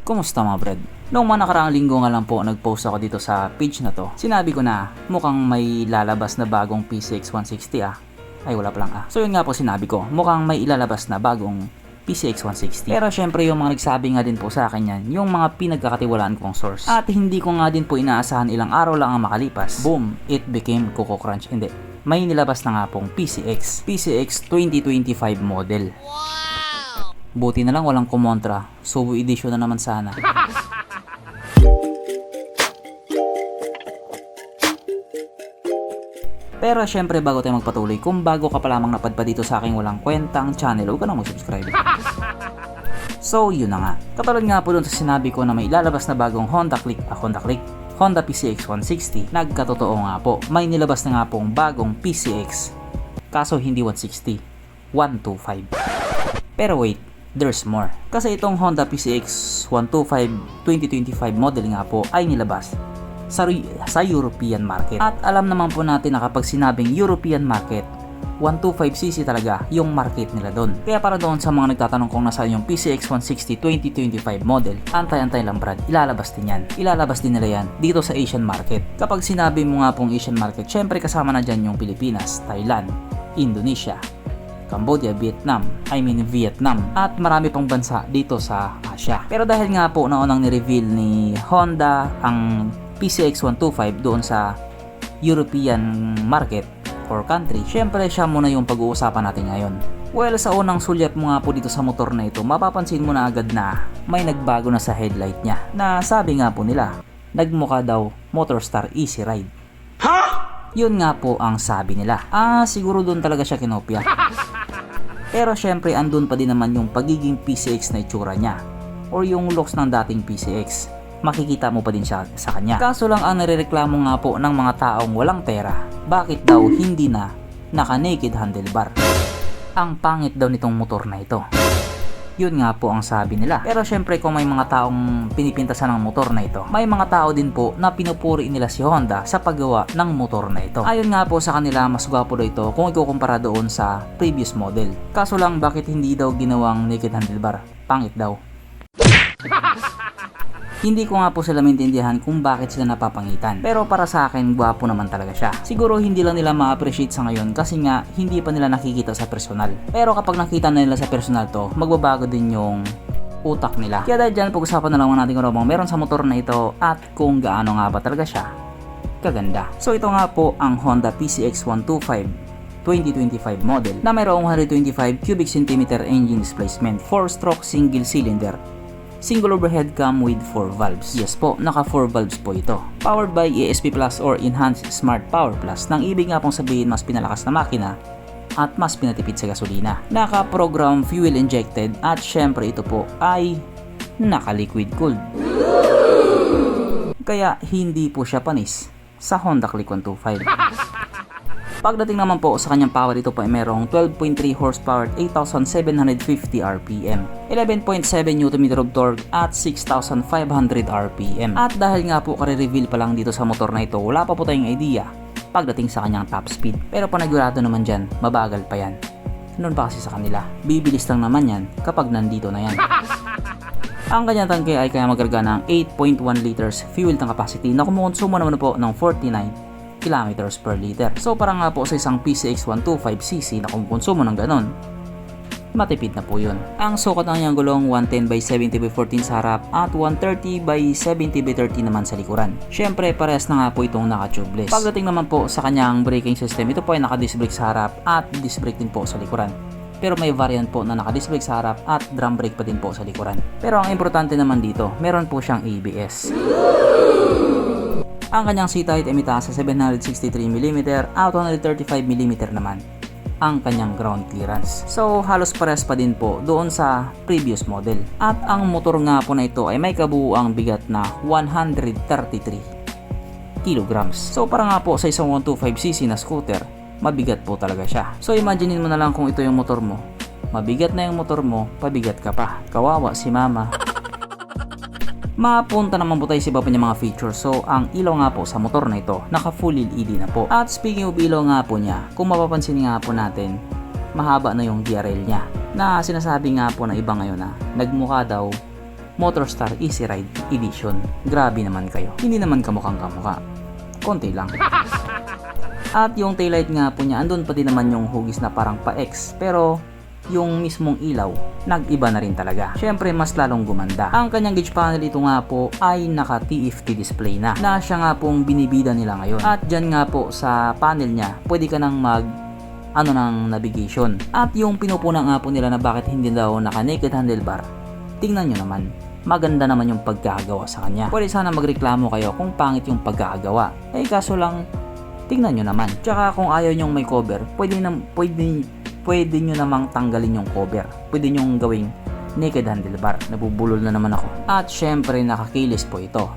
Kumusta mga brad? Noong mga nakaraang linggo nga lang po nag-post ako dito sa page na to. Sinabi ko na mukhang may lalabas na bagong PCX 160 Ay wala pa lang So yun nga po sinabi ko, mukhang may ilalabas na bagong PCX 160. Pero syempre yung mga nagsabi nga din po sa akin yan, yung mga pinagkakatiwalaan kong source. At hindi ko nga din po inaasahan ilang araw lang ang makalipas. Boom! It became Coco Crunch. Hindi. May nilabas na nga pong PCX 2025 model. Buti na lang walang kumontra. Subo edition na naman sana. Pero syempre bago tayo magpatuloy, kung bago ka pa lamang napadpa dito sa aking walang kwentang channel, huwag ka nang mag-subscribe. So yun na nga. Katulad nga po dun sa sinabi ko na may ilalabas na bagong Honda PCX 160. Nagkatotoo nga po, may nilabas na nga pong bagong PCX. Kaso hindi 160, 125. Pero wait, there's more. Kasi itong Honda PCX 125 2025 model nga po ay nilabas sa European market. At alam naman po natin na kapag sinabing European market, 125cc talaga yung market nila doon. Kaya para doon sa mga nagtatanong kung nasaan yung PCX 160 2025 model, antay-antay lang brad, ilalabas din yan. Ilalabas din nila yan dito sa Asian market. Kapag sinabi mo nga pong Asian market, syempre kasama na dyan yung Pilipinas, Thailand, Indonesia, Cambodia, Vietnam, at marami pang bansa dito sa Asia. Pero dahil nga po naunang ni-reveal ni Honda ang PCX 125 doon sa European market or country, syempre siya muna yung pag-uusapan natin ngayon. Well, sa unang sulyap mo nga po dito sa motor na ito, mapapansin mo na agad na may nagbago na sa headlight niya, na sabi nga po nila, nagmukha daw Motorstar Easy Ride. Yun nga po ang sabi nila. Siguro doon talaga siya kinopya. Pero syempre andun pa din naman yung pagiging PCX na itsura niya or yung looks ng dating PCX. Makikita mo pa din siya sa kanya. Kaso lang ang narereklamo nga po ng mga taong walang pera, bakit daw hindi na naka-naked handlebar? Ang pangit daw nitong motor na ito. Yun nga po ang sabi nila. Pero syempre kung may mga taong pinipintasan ng motor na ito, may mga tao din po na pinupuri nila si Honda sa paggawa ng motor na ito. Ayon nga po sa kanila, mas gwapo daw ito kung ikukumpara doon sa previous model. Kaso lang bakit hindi daw ginawang naked handlebar? Pangit daw. Hindi ko nga po sila maintindihan kung bakit sila napapangitan. Pero para sa akin, gwapo naman talaga siya. Siguro hindi lang nila ma-appreciate sa ngayon kasi nga hindi pa nila nakikita sa personal. Pero kapag nakita na nila sa personal to, magbabago din yung utak nila. Kaya dahil dyan, pag-usapan na lang natin kung ano bang meron sa motor na ito at kung gaano nga ba talaga siya kaganda. So ito nga po ang Honda PCX 125 2025 model na mayroong 125 cubic centimeter engine displacement, 4-stroke single cylinder, single overhead cam with 4 valves. Yes po, naka 4 valves po ito. Powered by ESP Plus or Enhanced Smart Power Plus. Nang ibig nga pong sabihin mas pinalakas na makina at mas pinatipid sa gasolina. Naka-program fuel injected at syempre ito po ay naka-liquid cooled. Kaya hindi po siya panis sa Honda Click 125. Pagdating naman po sa kanyang power, ito po ay merong 12.3 horsepower at 8,750 RPM, 11.7 Nm of torque at 6,500 RPM. At dahil nga po kare-reveal pa lang dito sa motor na ito, wala pa po tayong idea pagdating sa kanyang top speed. Pero panigurado naman dyan, mabagal pa yan. Noon pa kasi sa kanila, bibilis lang naman yan kapag nandito na yan. Ang kanyang tangke ay kaya magkarga ng 8.1 liters fuel tank capacity na kumukonsumo naman po ng 49 kilometers per liter. So para nga po sa isang PCX 125cc na kumukonsumo ng ganon, matipid na po yun. Ang sukat ng kanyang gulong 110/70/14 sa harap at 130/70/30 naman sa likuran. Syempre parehas na nga po itong naka-tubeless. Pagdating naman po sa kanyang braking system, ito po ay naka-disc brake sa harap at disc brake din po sa likuran. Pero may variant po na naka-disc brake sa harap at drum brake pa din po sa likuran. Pero ang importante naman dito, meron po siyang ABS. Ang kanyang seat height ay mitaas sa 763mm at 135mm naman ang kanyang ground clearance. So halos pares pa din po doon sa previous model. At ang motor nga po na ito ay may kabuuang bigat na 133 kilograms. So para nga po sa isang 125cc na scooter, mabigat po talaga siya. So imaginein mo na lang kung ito yung motor mo. Mabigat na yung motor mo, pabigat ka pa. Kawawa si mama. Mapunta naman po tayo sa iba pa niya mga features. So ang ilaw nga po sa motor na ito, naka full LED na po. At speaking of ilaw nga po niya, kung mapapansin nga po natin, mahaba na yung DRL niya, na sinasabi nga po ng iba ngayon na nagmukha daw Motorstar Easy Ride Edition. Grabe naman kayo. Hindi naman kamukhang kamukha. Konti lang. At yung taillight nga po niya, andun pa din naman yung hugis na parang pa-X. Pero yung mismong ilaw, nag-iba na rin talaga. Syempre, mas lalong gumanda. Ang kanyang gauge panel ito nga po ay naka TFT display na siya nga pong binibida nila ngayon. At dyan nga po sa panel niya, pwede ka nang ng navigation. At yung pinupuna nga po nila na bakit hindi daw naka naked handlebar, tingnan nyo naman. Maganda naman yung pagkakagawa sa kanya. Pwede sana magreklamo kayo kung pangit yung pagkakagawa. Kaso lang, tingnan nyo naman. Tsaka kung ayaw nyong may cover, pwede nyo namang tanggalin yung cover. Pwede nyong gawing naked handlebar. Nabubulol na naman ako. At syempre, naka-keyless po ito.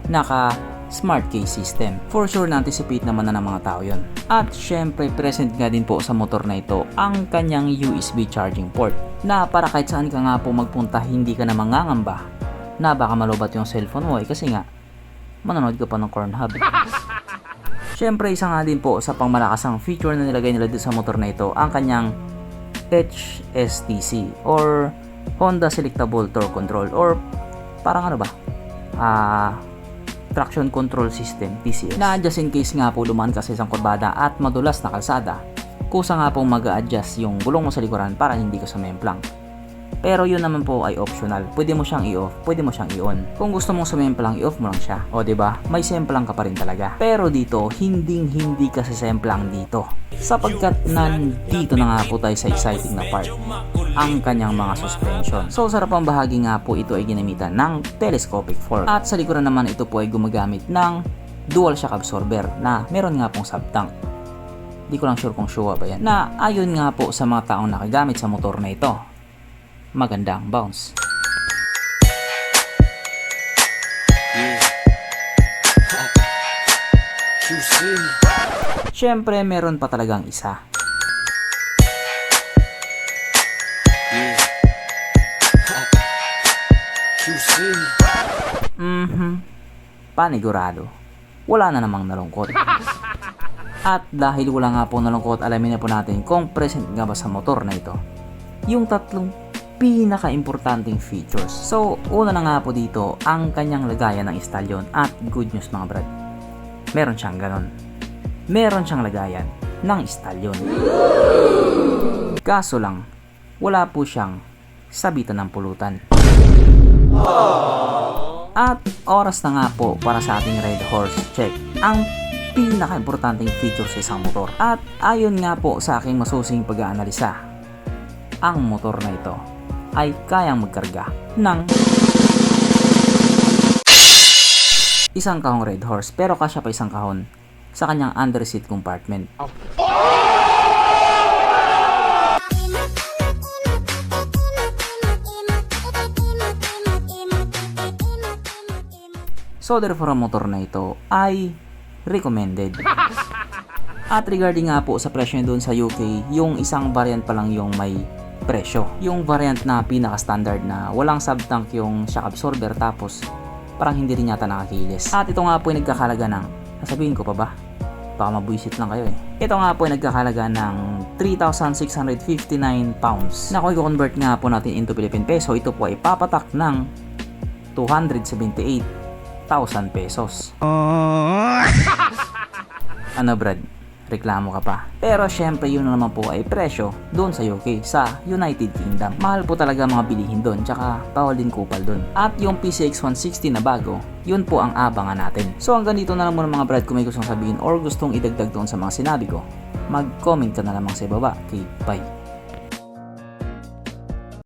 Smart case system. For sure, na-anticipate naman na ng mga tao yon. At syempre, present nga din po sa motor na ito ang kanyang USB charging port na para kahit saan ka nga po magpunta, hindi ka na mangangamba na baka malobat yung cellphone mo kasi nga manonood ka pa ng Pornhub. Syempre, isa nga din po sa pangmalakasang feature na nilagay nila dito sa motor na ito ang kanyang HSTC or Honda Selectable Torque Control or parang Traction Control System, TCS, na just in case nga po lumaan ka sa isang kurbada at madulas na kalsada, kusa nga pong mag-a-adjust yung gulong mo sa likuran para hindi ka sumemplang. Pero yun naman po ay optional. Pwede mo siyang i-off, pwede mo siyang i-on. Kung gusto mong sumemplang, i-off mo lang siya. O diba? May semplang ka pa rin talaga. Pero dito, hindi ka sasemplang dito. Sapagkat nandito na nga po tayo sa exciting na part, ang kanyang mga suspension. So sarap ang bahagi nga po ito ay ginamitan ng telescopic fork. At sa likuran naman ito po ay gumagamit ng dual shock absorber na meron nga pong sub-tank. Di ko lang sure kung sure ba yan. Na ayon nga po sa mga taong nakagamit sa motor na ito, maganda ang bounce. Syempre, meron pa talagang isa. Panigurado. Wala na namang nalungkot. At dahil wala nga po nalungkot, alamin na po natin kung present nga ba sa motor na ito yung tatlong pinaka-importanting features. So, una na nga po dito, ang kanyang lagayan ng istalyon. At good news mga brad, meron siyang ganon. Meron siyang lagayan ng istalyon. Kaso lang, wala po siyang sabitan ng pulutan. At oras na nga po para sa ating Red Horse check ang pinaka-importanting feature sa isang motor. At ayon nga po sa aking masusing pag-aanalisa, ang motor na ito ay kayang magkarga ng isang kahong Red Horse, pero kasya pa isang kahon sa kanyang under seat compartment. So therefore, ang motor na ito ay recommended. At regarding nga po sa presyo doon sa UK, yung isang variant pa lang yung may presyo. Yung variant na pinaka-standard na walang sub-tank yung shock absorber, tapos parang hindi rin yata nakakilis. At ito nga po ay nagkakalaga ng, sasabihin ko pa ba? Baka mabuisit lang kayo eh. Ito nga po ay nagkakalaga ng 3,659 pounds. Na kung i-convert nga po natin into Philippine peso, ito po ay papatak ng 278,000 pesos. Ano brad? Reklamo ka pa. Pero syempre yun naman po ay presyo doon sa UK, sa United Kingdom. Mahal po talaga mga bilihin doon, tsaka bawal din kupal doon. At yung PCX 160 na bago, yun po ang abangan natin. So hanggang dito na lang muna mga brad. Kung may gustong sabihin or gustong idagdag doon sa mga sinabi ko, mag-comment ka na lamang sa ibaba. Okay, bye.